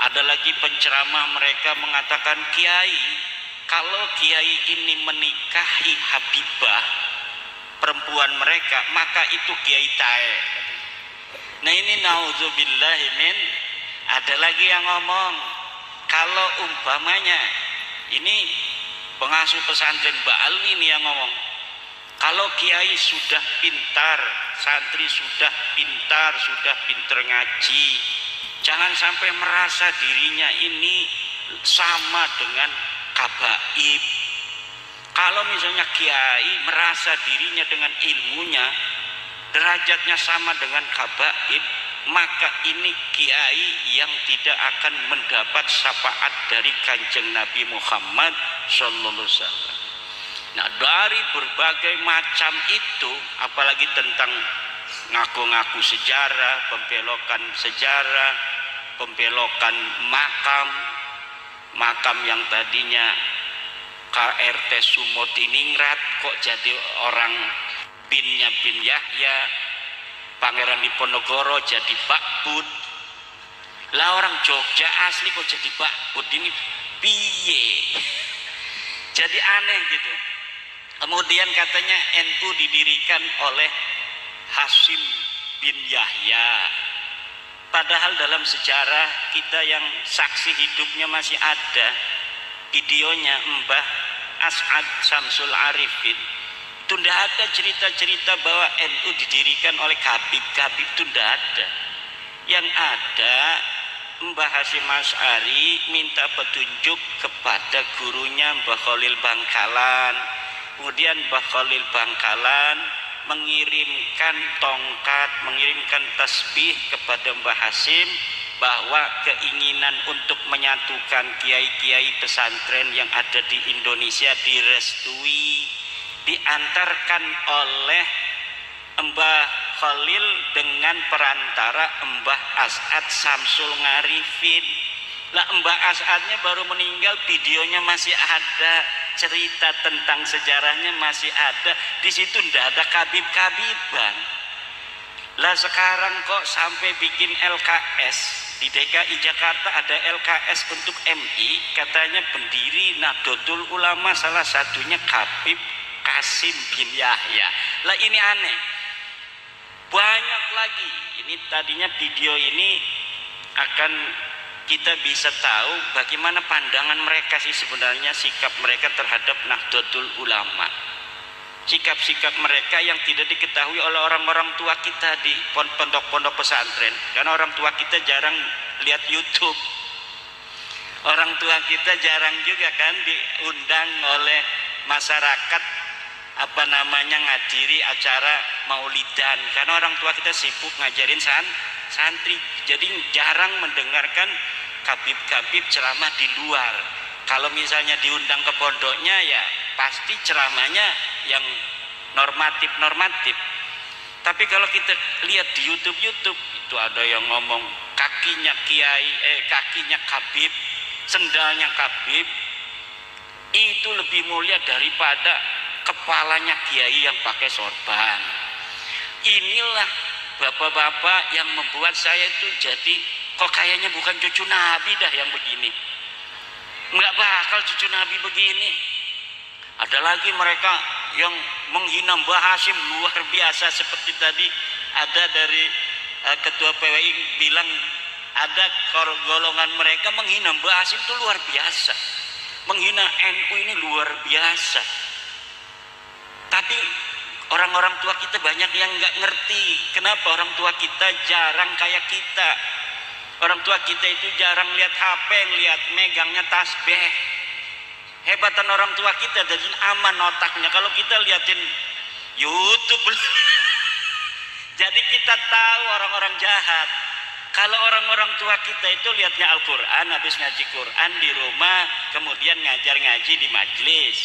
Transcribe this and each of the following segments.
Ada lagi penceramah mereka mengatakan, kiai, kalau kiai ini menikahi Habibah, perempuan mereka, maka itu kiai tae. Nah ini naudzubillahi min. Ada lagi yang ngomong, kalau umpamanya ini pengasuh pesantren Mbak Alwi ini yang ngomong, kalau kiai sudah pintar, santri sudah pintar, sudah pintar ngaji, jangan sampai merasa dirinya ini sama dengan kabaib. Kalau misalnya kiai merasa dirinya dengan ilmunya derajatnya sama dengan kabaib, maka ini kiai yang tidak akan mendapat syafaat dari Kanjeng Nabi Muhammad sallallahu alaihi wasallam. Nah, dari berbagai macam itu, apalagi tentang ngaku-ngaku sejarah, pembelokan makam yang tadinya KRT Sumotiningrat kok jadi orang binnya bin Yahya, Pangeran Diponegoro jadi Bakbud. Lah orang Jogja asli kok jadi Bakbud, ini piye? Jadi aneh gitu. Kemudian katanya NU didirikan oleh Hasyim bin Yahya. Padahal dalam sejarah kita yang saksi hidupnya masih ada videonya, Mbah As'ad Samsul Arifin. Itu tidak ada cerita-cerita bahwa NU didirikan oleh Habib itu tidak ada. Yang ada Mbah Hasyim Asy'ari minta petunjuk kepada gurunya Mbah Khalil Bangkalan. Kemudian Mbah Khalil Bangkalan mengirimkan tongkat, mengirimkan tasbih kepada Mbah Hasyim bahwa keinginan untuk menyatukan kiai-kiai pesantren yang ada di Indonesia direstui, diantarkan oleh Mbah Khalil dengan perantara Mbah As'ad Samsul Ngarifin. Lah Mbah As'adnya baru meninggal, videonya masih ada, cerita tentang sejarahnya masih ada. Di situ ndak ada kabib-kabiban. Lah sekarang kok sampai bikin LKS di DKI Jakarta, ada LKS untuk MI, katanya pendiri Nahdlatul Ulama salah satunya Habib Qasim bin Yahya. Lah ini aneh. Banyak lagi. Ini tadinya video ini akan kita bisa tahu bagaimana pandangan mereka sih sebenarnya, sikap mereka terhadap Nahdlatul Ulama. Sikap-sikap mereka yang tidak diketahui oleh orang-orang tua kita di pondok-pondok pesantren. Karena orang tua kita jarang lihat YouTube. Orang tua kita jarang juga kan diundang oleh masyarakat ngadiri acara maulidan, karena orang tua kita sibuk ngajarin santri, jadi jarang mendengarkan kabib-kabib ceramah di luar. Kalau misalnya diundang ke pondoknya ya pasti ceramahnya yang normatif. Tapi kalau kita lihat di YouTube itu ada yang ngomong kakinya kabib, sendalnya kabib itu lebih mulia daripada kepalanya kiai yang pakai sorban. Inilah bapak-bapak yang membuat saya itu jadi kok kayaknya bukan cucu Nabi dah yang begini. Nggak bakal cucu Nabi begini. Ada lagi mereka yang menghina Mbah Hasyim luar biasa, seperti tadi ada dari ketua PWI bilang ada golongan mereka menghina Mbah Hasyim itu luar biasa. Menghina NU ini luar biasa. Tapi orang-orang tua kita banyak yang nggak ngerti. Kenapa orang tua kita jarang kayak kita? Orang tua kita itu jarang lihat HP, lihat megangnya tasbih. Hebatan orang tua kita, jadi aman otaknya. Kalau kita liatin YouTube, jadi kita tahu orang-orang jahat. Kalau orang-orang tua kita itu lihatnya Al-Quran, habis ngaji Quran di rumah, kemudian ngajar ngaji di majlis.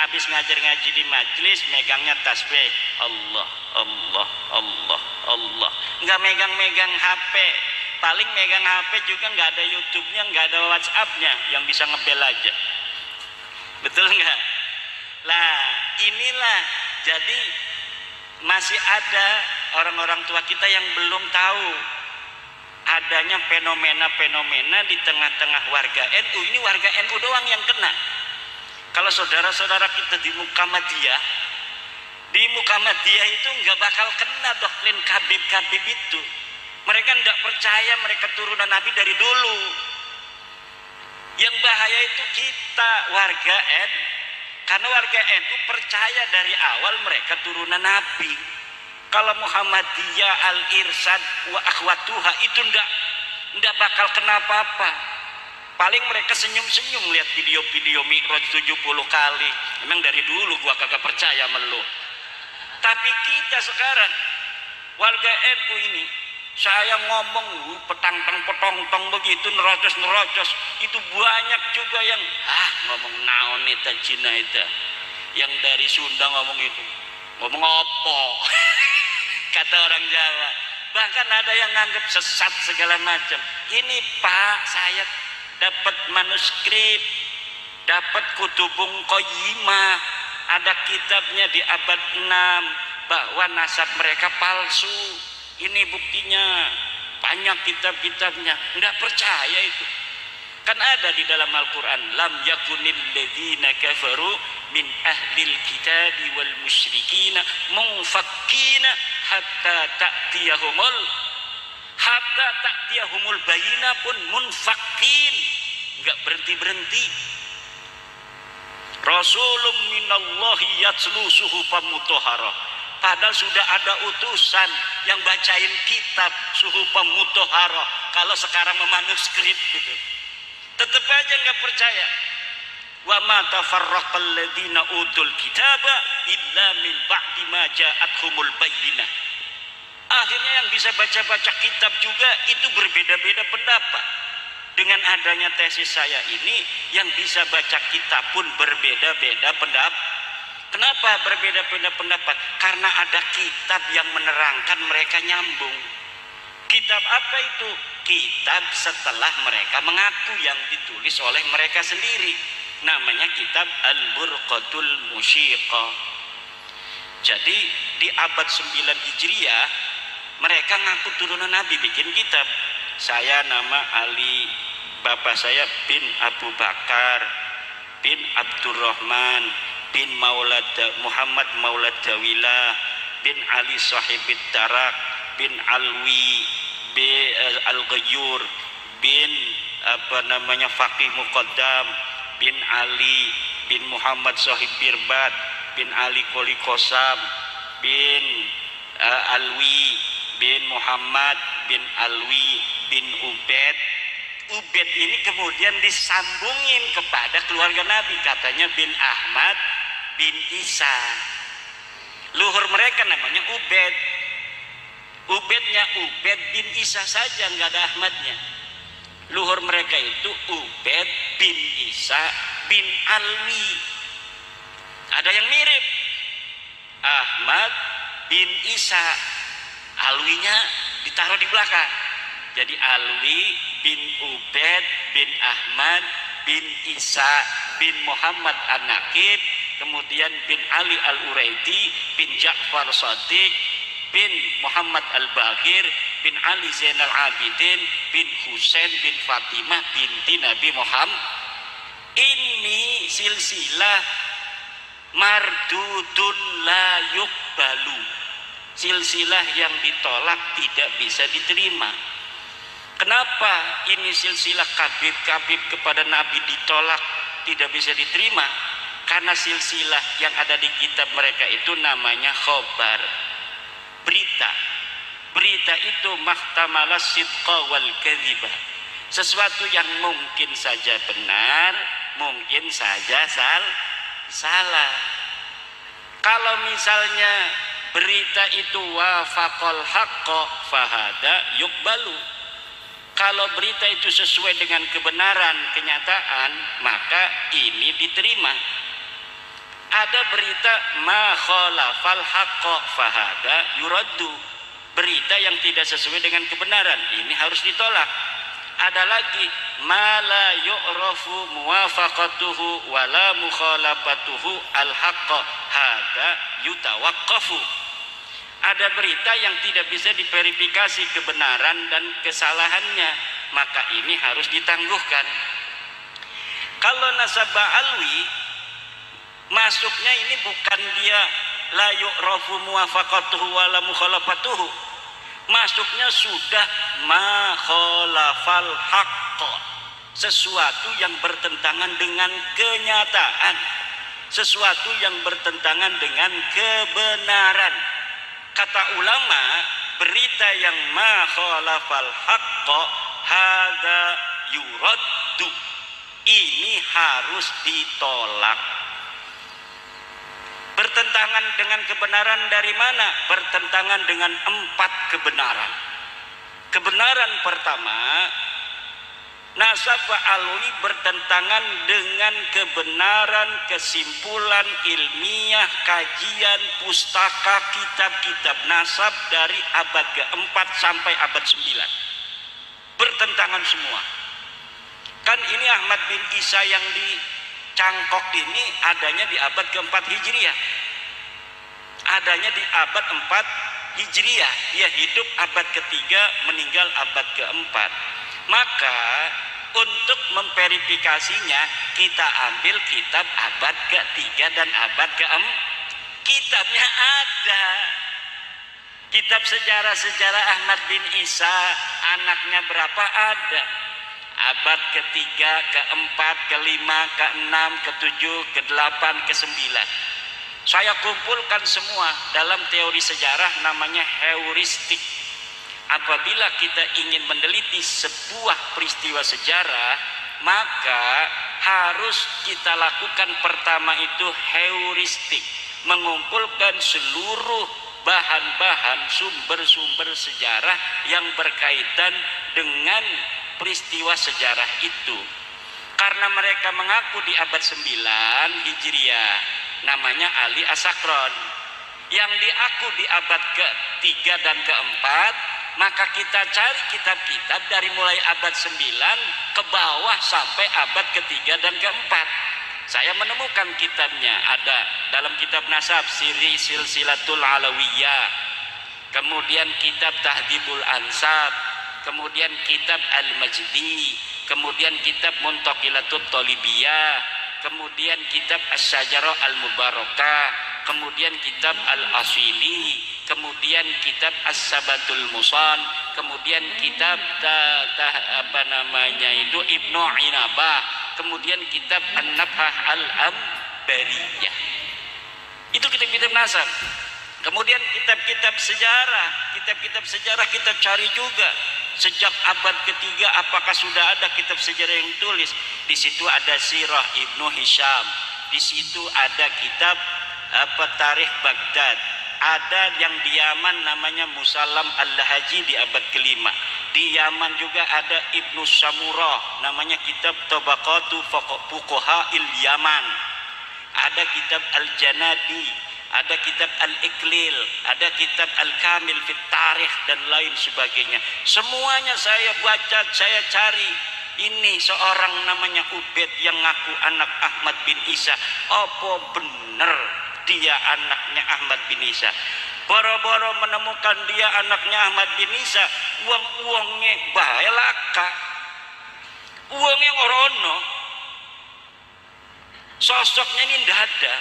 Habis ngajar ngaji di majlis, megangnya tasbih, Allah, Allah, Allah, Allah. Nggak megang-megang HP. Paling megang HP juga nggak ada YouTube-nya, nggak ada WhatsApp-nya, yang bisa ngebel aja. Betul nggak? Lah inilah, jadi masih ada orang-orang tua kita yang belum tahu adanya fenomena-fenomena di tengah-tengah warga NU. Ini warga NU doang yang kena. Kalau saudara-saudara kita di Muhammadiyah, itu nggak bakal kena doktrin Habib itu. Mereka nggak percaya mereka turunan Nabi dari dulu. Yang bahaya itu kita warga NU, karena warga NU percaya dari awal mereka turunan Nabi. Kalau Muhammadiyah, Al-Irsyad wa akhwatuha itu ndak bakal kena apa-apa. Paling mereka senyum-senyum lihat video-video Mi'raj 70 kali. Emang dari dulu gua kagak percaya melu. Tapi kita sekarang warga NU ini, saya ngomong petang-petong begitu nerocos itu banyak juga yang ngomong naon eta Cina eta. Yang dari Sunda ngomong itu. Ngomong opo. Kata orang Jawa. Bahkan ada yang nganggap sesat segala macam. Ini Pak, saya dapat manuskrip, dapat Kutubung Qayyimah, ada kitabnya di abad 6 bahwa nasab mereka palsu. Ini buktinya, banyak kitab-kitabnya. Enggak percaya itu. Kan ada di dalam Al-Quran, lam yakunil ladzina kafaru min ahlil kitabi wal musyrikina munfakkina hatta ta'tiyahumul bayina pun munfakkin, enggak berhenti. Rasulun minallahi yatslu suhufan mutahharah. Padahal sudah ada utusan yang bacain kitab suhufan mutahharah. Kalau sekarang memanuskrip gitu, tetap aja nggak percaya. Wa ma tafarraqal ladzina utul kitaba illa min ba'di ma ja'atuhumul bayyinah. Akhirnya yang bisa baca-baca kitab juga itu berbeda-beda pendapat. Dengan adanya tesis saya ini, yang bisa baca kitab pun berbeda-beda pendapat. Kenapa berbeda-beda pendapat? Karena ada kitab yang menerangkan mereka nyambung. Kitab apa itu? Kitab setelah mereka mengaku yang ditulis oleh mereka sendiri. Namanya kitab Al-Burqatul Musyiqah. Jadi di abad 9 Hijriah mereka ngaku turunan Nabi, bikin kitab. Saya nama Ali, bapak saya bin Abu Bakar bin Abdurrahman bin Muhammad Maulad Dawilah bin Ali Sahibid Darak bin Alwi bin Al-Ghayyur bin Faqih Muqaddam bin Ali bin Muhammad Sahib Birbat bin Ali Koli Kosam bin Alwi bin Muhammad bin Alwi bin Ubed. Ubed ini kemudian disambungin kepada keluarga Nabi, katanya bin Ahmad bin Isa. Luhur mereka namanya Ubed. Ubednya Ubed bin Isa saja, nggak ada Ahmadnya. Luhur mereka itu Ubed bin Isa bin Alwi. Ada yang mirip, Ahmad bin Isa, Alwinya ditaruh di belakang. Jadi Alwi bin Ubed bin Ahmad bin Isa bin Muhammad An-Naqib, kemudian bin Ali Al-Uraidi bin Ja'far Shadiq bin Muhammad Al-Baqir bin Ali Zainal Abidin bin Husain bin Fatimah binti Nabi Muhammad. Ini silsilah mardudun la yuqbalu, silsilah yang ditolak, tidak bisa diterima. Kenapa ini silsilah kabib kepada Nabi ditolak, tidak bisa diterima? Karena silsilah yang ada di kitab mereka itu namanya khobar, berita. Berita itu mahtamala sidqa wal kadhiba, sesuatu yang mungkin saja benar, mungkin saja salah. Kalau misalnya berita itu wafaqal haqqo fahada yuqbalu, kalau berita itu sesuai dengan kebenaran kenyataan, maka ini diterima. Ada berita ma khalafal haqqo fahada yuraddu, berita yang tidak sesuai dengan kebenaran, ini harus ditolak. Ada lagi ma la yu'rafu muwafaqatuhu wala mukhalafatuhu al haqqo hada yutawaqqafu, Ada berita yang tidak bisa diverifikasi kebenaran dan kesalahannya, maka ini harus ditangguhkan. Kalau nasab alwi, masuknya ini bukan dia la yu'rafu muwafaqatuhu wa la mukhalafatuhu, masuknya sudah ma khalafal haqq, sesuatu yang bertentangan dengan kenyataan, sesuatu yang bertentangan dengan kebenaran. Kata ulama, berita yang ma khalafal haqq hadza yuraddu, ini harus ditolak. Bertentangan dengan kebenaran dari mana? Bertentangan dengan 4 kebenaran. Kebenaran pertama, nasab alwi bertentangan dengan kebenaran kesimpulan ilmiah kajian pustaka kitab-kitab nasab dari abad ke-4 sampai abad 9. Bertentangan semua. Kan ini Ahmad bin Isa yang dicangkok ini adanya di abad ke-4 Hijriah. Adanya di abad 4 Hijriah. Dia hidup abad ke-3, meninggal abad ke-4. Maka untuk memverifikasinya kita ambil kitab abad ke-3 dan abad ke-4. Kitabnya ada. Kitab sejarah-sejarah Ahmad bin Isa, anaknya berapa ada. Abad ke-3, ke-4, ke-5, ke-6, ke-7, ke-8, ke-9. Saya kumpulkan semua dalam teori sejarah namanya heuristik. Apabila kita ingin meneliti sebuah peristiwa sejarah, maka harus kita lakukan pertama itu heuristik, mengumpulkan seluruh bahan-bahan sumber-sumber sejarah yang berkaitan dengan peristiwa sejarah itu. Karena mereka mengaku di abad 9 Hijriah, namanya Ali Asakron, yang diaku di abad ke-3 dan ke-4, maka kita cari kitab-kitab dari mulai abad 9 ke bawah sampai abad ke-3 dan ke-4. Saya menemukan kitabnya, ada dalam kitab nasab Siri Silsilatul Alawiyah, kemudian kitab Tahdhibul Ansab, kemudian kitab Al-Majdi, kemudian kitab Muntaqilatut Talibiyah, kemudian kitab Asy-Syajarah Al-Mubarakah, kemudian kitab Al-Asili, kemudian kitab As-Sabatul Musan, kemudian kitab Ibnu Inabah, kemudian kitab An-Nabhah Al-Ambariyah. Itu kitab-kitab nasab. Kemudian kitab-kitab sejarah kita cari juga. Sejak abad ke-3 apakah sudah ada kitab sejarah yang tulis? Di situ ada Sirah Ibnu Hisham, di situ ada kitab Tarikh Baghdad, ada yang di Yaman namanya Musallam Al-Lahaji di abad ke-5. Di Yaman juga ada Ibnu Samurah, namanya kitab Tabaqatu Fuqaha'il Yaman. Ada kitab Al-Janadi, ada kitab Al-Iklil, ada kitab Al-Kamil fit Tarikh dan lain sebagainya. Semuanya saya baca, saya cari. Ini seorang namanya Ubaid yang ngaku anak Ahmad bin Isa. Apa benar dia anaknya Ahmad bin Isa? Boro-boro menemukan dia anaknya Ahmad bin Isa, uang-uangnya bae laka, uangnya orono, sosoknya ini tidak ada.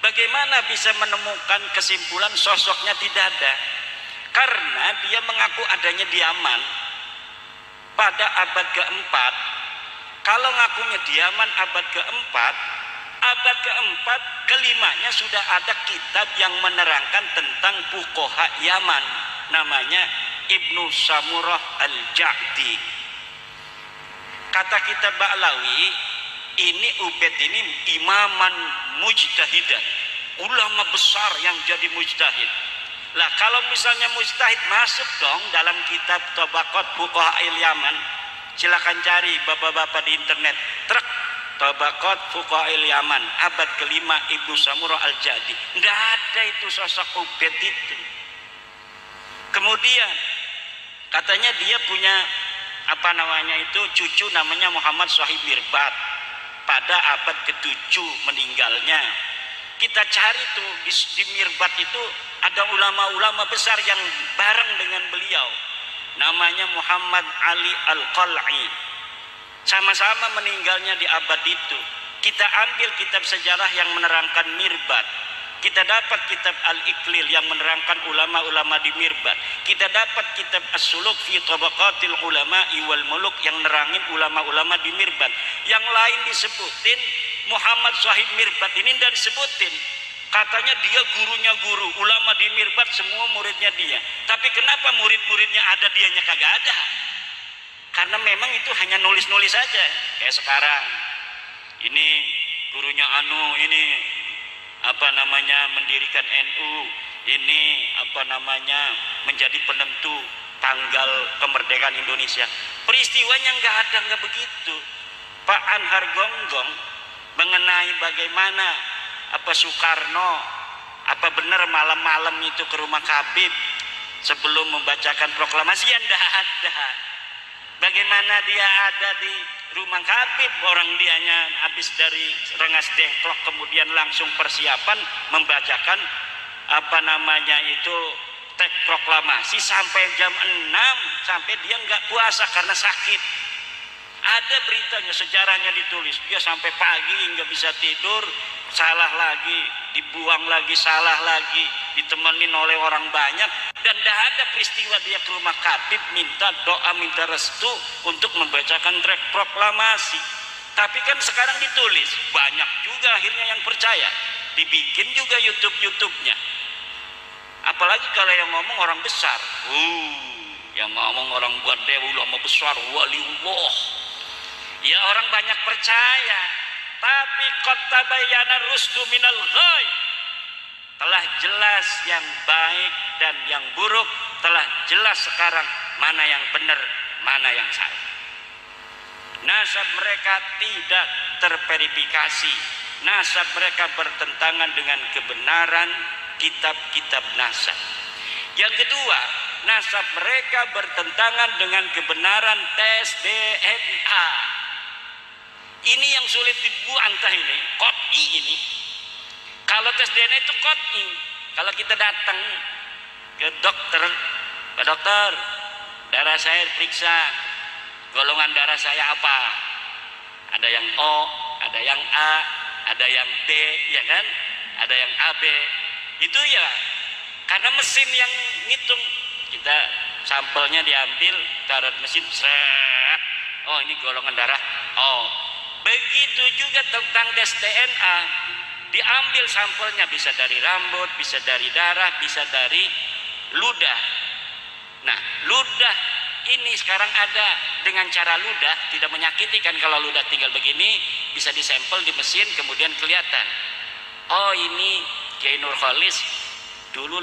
Bagaimana bisa menemukan kesimpulan sosoknya tidak ada? Karena dia mengaku adanya di Yaman pada abad ke-4. Kalau ngakunya di Yaman abad ke-4, abad ke-4 ke-5-nya sudah ada kitab yang menerangkan tentang fuqaha Yaman, namanya Ibnu Samurah Al-Ja'di. Kata kitab Ba'lawi, ini Ubaid ini imaman mujtahidan, ulama besar yang jadi mujtahid. Lah kalau misalnya mujtahid masuk dong dalam kitab Tabaqat Fuqaha'il Yaman. Silakan cari bapak-bapak di internet. Truk Tabaqat Fuqaha'il Yaman abad ke-5 Ibnu Samurah Al-Ja'di. Enggak ada itu sosok Ubaid itu. Kemudian katanya dia punya cucu namanya Muhammad Shahib Mirbat. Pada abad ke-7 meninggalnya. Kita cari tuh di Mirbat itu ada ulama-ulama besar yang bareng dengan beliau, namanya Muhammad Ali Al-Qal'i. Sama-sama meninggalnya di abad itu. Kita ambil kitab sejarah yang menerangkan Mirbat, kita dapat kitab Al-Iqlil yang menerangkan ulama-ulama di Mirbat, kita dapat kitab As-Suluk fi Tabaqatil Ulama'i wal Muluk yang nerangin ulama-ulama di Mirbat. Yang lain disebutin, Muhammad Shahid Mirbat ini tidak disebutin. Katanya dia gurunya guru, ulama di Mirbat semua muridnya dia. Tapi kenapa murid-muridnya ada, dianya kagak ada? Karena memang itu hanya nulis-nulis saja. Kayak sekarang ini gurunya anu, ini mendirikan NU, ini menjadi penentu tanggal kemerdekaan Indonesia. Peristiwanya nggak begitu. Pak Anhar Gonggong mengenai bagaimana Soekarno benar malam-malam itu ke rumah Habib sebelum membacakan proklamasi, ya nggak ada. Bagaimana dia ada di rumah Habib, orang dianya habis dari Rengas Dengklok kemudian langsung persiapan membacakan teks proklamasi sampai jam 6, sampai dia nggak puasa karena sakit. Ada beritanya, sejarahnya ditulis, dia sampai pagi nggak bisa tidur, salah lagi, dibuang lagi, salah lagi, ditemenin oleh orang banyak, dan tidak ada peristiwa dia ke rumah Habib minta doa, minta restu untuk membacakan teks proklamasi. Tapi kan sekarang ditulis, banyak juga akhirnya yang percaya, dibikin juga YouTube-nya. Apalagi kalau yang ngomong orang besar, yang ngomong orang gede, ulama besar, waliullah, ya orang banyak percaya. Tapi qad tabayyana rusdu minal ghai, telah jelas yang baik dan yang buruk, telah jelas sekarang mana yang benar, mana yang salah. Nasab mereka tidak terverifikasi, nasab mereka bertentangan dengan kebenaran kitab-kitab nasab. Yang kedua, nasab mereka bertentangan dengan kebenaran tes DNA. Ini yang sulit dibantah ini, qot'i ini. Kalau tes DNA itu qot'i. Kalau kita datang ke dokter, Pak dokter, darah saya periksa, golongan darah saya apa? Ada yang O, ada yang A, ada yang B, ya kan? Ada yang AB. Itu ya, karena mesin yang ngitung. Kita sampelnya diambil, taruh mesin, seret. Oh ini golongan darah O. Begitu juga tentang tes DNA, diambil sampelnya bisa dari rambut, bisa dari darah, bisa dari ludah. Nah, ludah ini sekarang ada dengan cara ludah, tidak menyakiti kan, kalau ludah tinggal begini, bisa disampel di mesin kemudian kelihatan. Oh ini Kiai Nurholis dulu